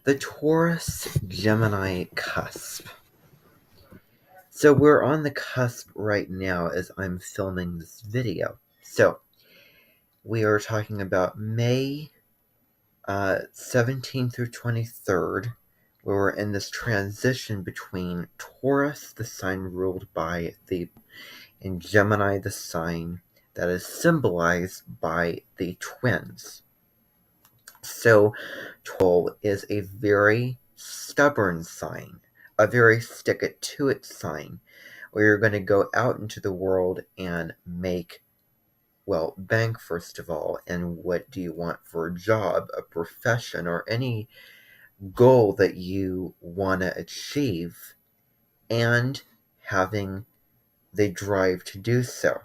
The Taurus Gemini cusp. So we're on the cusp right now as I'm filming this video. So we are talking about May 17th through 23rd, where we're in this transition between Taurus, the sign ruled by the, and Gemini, the sign that is symbolized by the twins. So Taurus is a very stubborn sign, a very stick it to it sign, where you're going to go out into the world and make, well, bank first of all, and what do you want for a job, a profession, or any goal that you want to achieve, and having the drive to do so.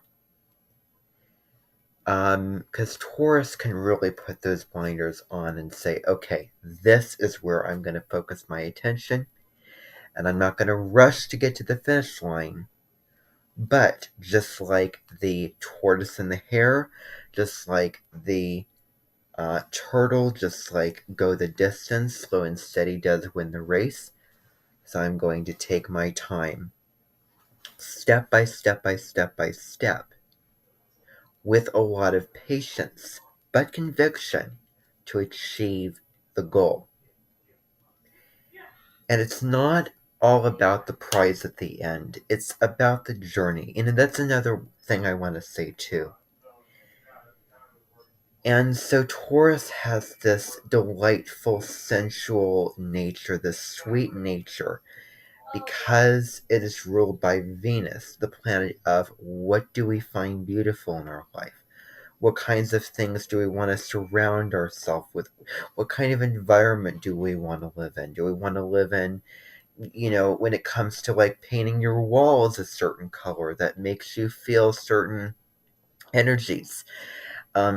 Because Taurus can really put those blinders on and say, okay, this is where I'm going to focus my attention, and I'm not going to rush to get to the finish line. But just like the tortoise and the hare, just like the turtle, just like go the distance, slow and steady does win the race. So I'm going to take my time, step by step by step by step, with a lot of patience, but conviction to achieve the goal. And it's not all about the prize at the end, it's about the journey. And that's another thing I want to say too. And so Taurus has this delightful, sensual nature, this sweet nature, because it is ruled by Venus, the planet of what do we find beautiful in our life? What kinds of things do we want to surround ourselves with? What kind of environment do we want to live in? Do we want to live in, when it comes to like painting your walls a certain color that makes you feel certain energies,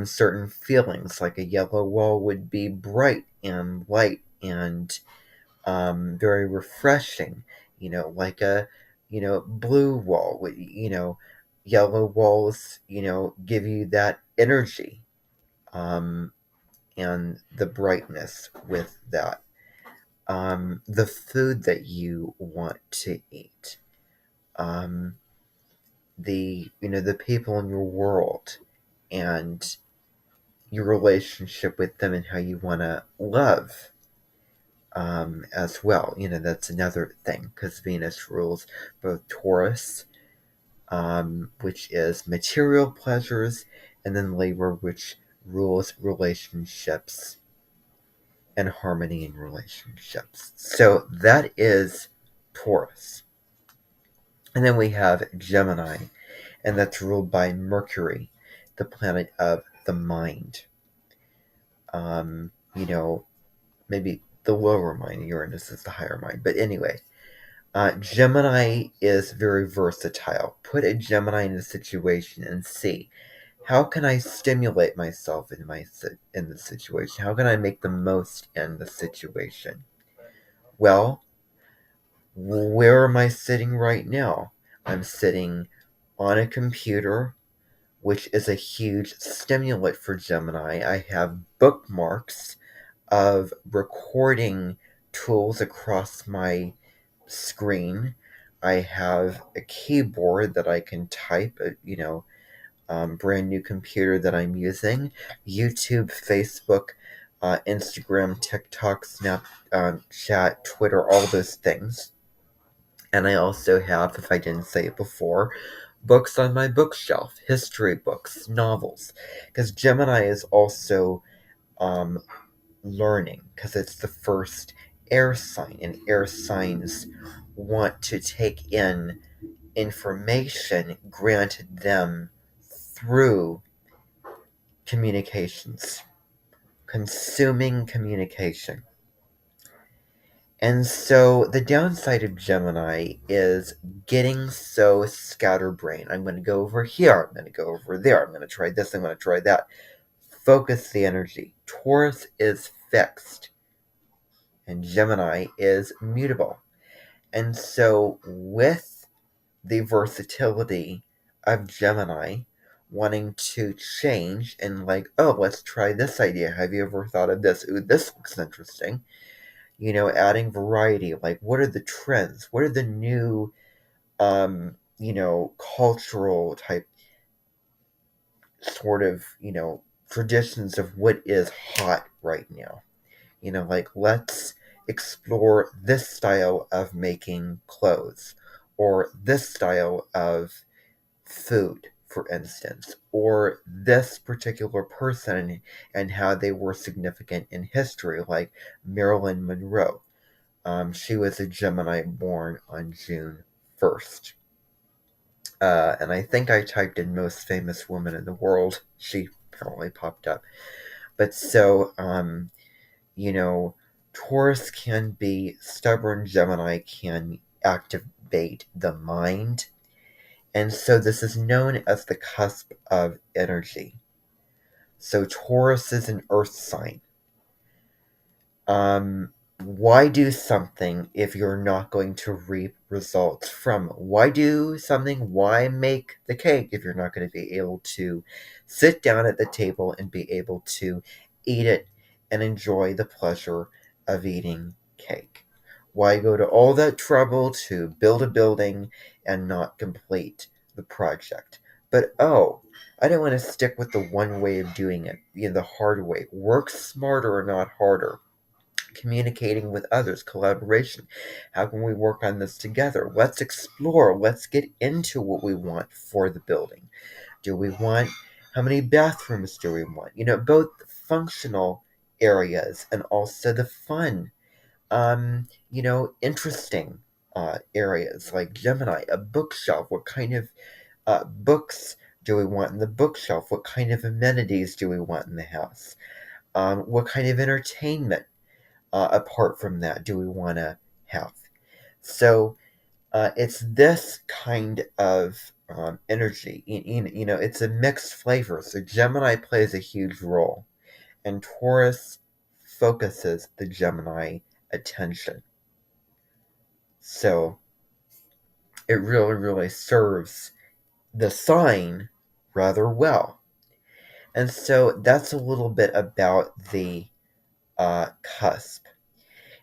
certain feelings? Like a yellow wall would be bright and light and very refreshing, like a, blue wall, yellow walls, give you that energy, um, and the brightness with that. The food that you want to eat, um, the people in your world, and your relationship with them and how you want to love, as well. That's another thing because Venus rules both Taurus, which is material pleasures, and then Libra, which rules relationships and harmony in relationships. So that is Taurus. And then we have Gemini, and that's ruled by Mercury, the planet of the mind. Um, you know, Maybe the lower mind, Uranus is the higher mind. But anyway, Gemini is very versatile. Put a Gemini in a situation and see, how can I stimulate myself in the situation? How can I make the most in the situation? Well, where am I sitting right now? I'm sitting on a computer, which is a huge stimulant for Gemini. I have bookmarks of recording tools across my screen. I have a keyboard that I can type, brand new computer that I'm using, YouTube, Facebook, Instagram, TikTok, Snapchat, Twitter, all those things. And I also have, if I didn't say it before, books on my bookshelf, history books, novels. Because Gemini is also um, learning, because it's the first air sign, and air signs want to take in information granted them through communications, consuming communication. And so the downside of Gemini is getting so scatterbrained. I'm going to go over here, I'm going to go over there, I'm going to try this, I'm going to try that. Focus the energy. Taurus is fixed, and Gemini is mutable. And so, with the versatility of Gemini wanting to change and like, oh, let's try this idea. Have you ever thought of this? Ooh, this looks interesting. adding variety. Like, what are the trends? What are the new, cultural type sort of, traditions of what is hot right now? Like, let's explore this style of making clothes, or this style of food, for instance, or this particular person and how they were significant in history, like Marilyn Monroe. She was a Gemini born on June 1st. And I think I typed in most famous woman in the world. She probably popped up. But so, you know, Taurus can be stubborn, Gemini can activate the mind. And so this is known as the cusp of energy. So Taurus is an earth sign. Why do something if you're not going to reap results from it? Why do something? Why make the cake if you're not going to be able to sit down at the table and be able to eat it and enjoy the pleasure of eating cake? Why go to all that trouble to build a building and not complete the project? But oh, I don't want to stick with the one way of doing it, the hard way. Work smarter, not harder. Communicating with others, collaboration. How can we work on this together? Let's explore. Let's get into what we want for the building. Do we want, how many bathrooms do we want? Both functional areas and also the fun, interesting areas like Gemini, a bookshelf. What kind of books do we want in the bookshelf? What kind of amenities do we want in the house? What kind of entertainment apart from that do we want to have? So it's this kind of energy. It's a mixed flavor. So Gemini plays a huge role, and Taurus focuses the Gemini attention. So it really, really serves the sign rather well. And so that's a little bit about the cusp.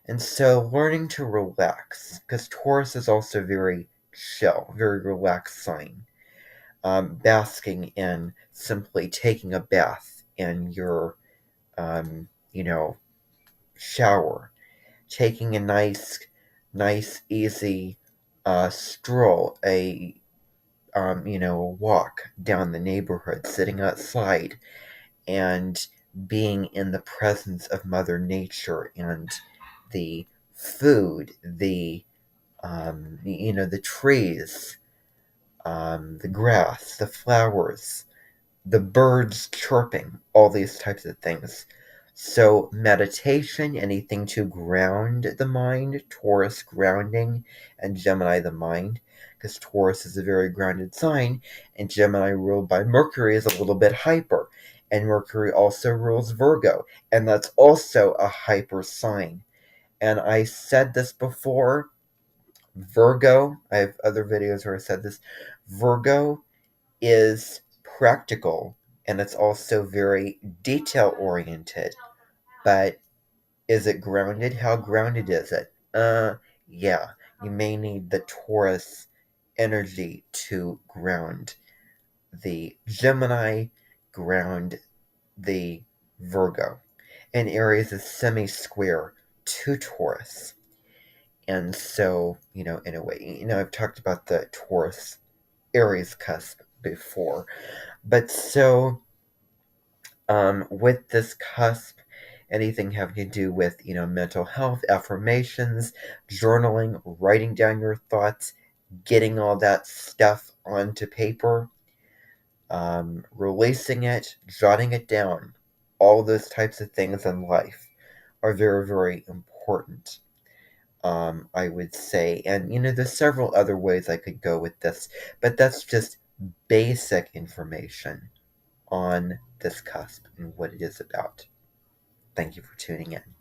And so learning to relax, because Taurus is also very chill, very relaxed sign. Basking in simply taking a bath in your, shower, taking a nice, easy stroll, a walk down the neighborhood, sitting outside, and being in the presence of Mother Nature and the food, the trees, the grass, the flowers, the birds chirping, all these types of things. So, meditation, anything to ground the mind, Taurus grounding, and Gemini the mind, because Taurus is a very grounded sign, and Gemini ruled by Mercury is a little bit hyper. And Mercury also rules Virgo, and that's also a hyper sign. And I said this before, Virgo, I have other videos where I said this, Virgo is practical and it's also very detail oriented. But is it grounded? How grounded is it? Yeah. You may need the Taurus energy to ground the Gemini, ground the Virgo. And Aries is semi-square to Taurus. And so, in a way, I've talked about the Taurus Aries cusp before. But so, with this cusp, anything having to do with, mental health, affirmations, journaling, writing down your thoughts, getting all that stuff onto paper, releasing it, jotting it down, all those types of things in life are very, very important. I would say. And, there's several other ways I could go with this, but that's just basic information on this cusp and what it is about. Thank you for tuning in.